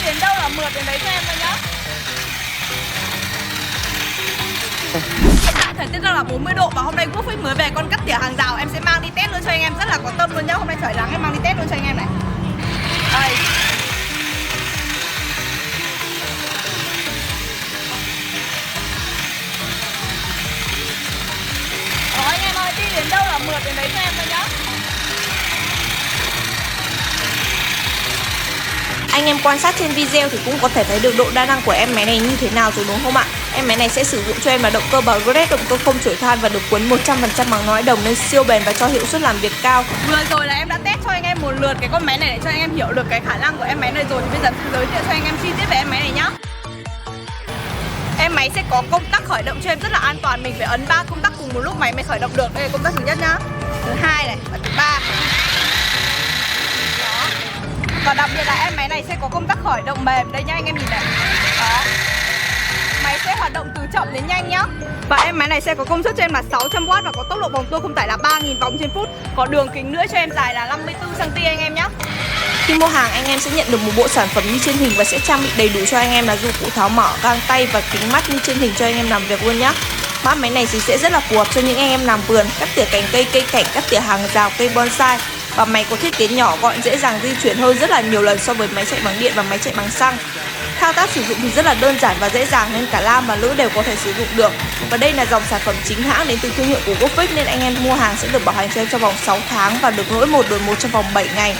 đến đâu là mượt đến đấy cho em thôi nhá. Hiện tại thời tiết đang là 40 độ và hôm nay Quốc mới về con cắt tỉa hàng rào, em sẽ mang đi test luôn cho anh em, rất là có tâm luôn nhá. Hôm nay trời nắng em mang đi test luôn cho anh em này. Đây. Đó anh em ơi, đi đến đâu là mượt đến đấy cho em thôi nhá. Anh em quan sát trên video thì cũng có thể thấy được độ đa năng của em máy này như thế nào rồi đúng không ạ? Em máy này sẽ sử dụng cho em là động cơ Progress, động cơ không chổi than và được cuốn 100% bằng nói đồng nên siêu bền và cho hiệu suất làm việc cao. Vừa rồi là em đã test cho anh em một lượt cái con máy này để cho anh em hiểu được cái khả năng của em máy này rồi, thì bây giờ sẽ giới thiệu cho anh em chi tiết về em máy này nhá. Em máy sẽ có công tắc khởi động cho em rất là an toàn, mình phải ấn 3 công tắc cùng một lúc máy mới khởi động được. Đây là công tắc thứ nhất nhá, thứ hai này và thứ ba. Đó. Và đặc biệt là em máy này sẽ có công tắc khởi động mềm đây nhá, anh em nhìn này. Đó. Máy sẽ hoạt động từ chậm đến nhanh nhá. Và em máy này sẽ có công suất cho em là 600W và có tốc độ vòng tua không tải là 3000 vòng trên phút. Có đường kính lưỡi cho em dài là 54cm anh em nhá. Khi mua hàng anh em sẽ nhận được một bộ sản phẩm như trên hình và sẽ trang bị đầy đủ cho anh em là dụng cụ tháo mở, găng tay và kính mắt như trên hình cho anh em làm việc luôn nhé. Mã máy này thì sẽ rất là phù hợp cho những anh em làm vườn, cắt tỉa cành cây, cây cảnh, cắt tỉa hàng rào, cây bonsai. Và máy có thiết kế nhỏ gọn, dễ dàng di chuyển hơn rất là nhiều lần so với máy chạy bằng điện và máy chạy bằng xăng. Thao tác sử dụng thì rất là đơn giản và dễ dàng nên cả nam và nữ đều có thể sử dụng được. Và đây là dòng sản phẩm chính hãng đến từ thương hiệu của Quốc nên anh em mua hàng sẽ được bảo hành cho em trong vòng 6 tháng và được lỗi 1 đổi 1 trong vòng 7 ngày.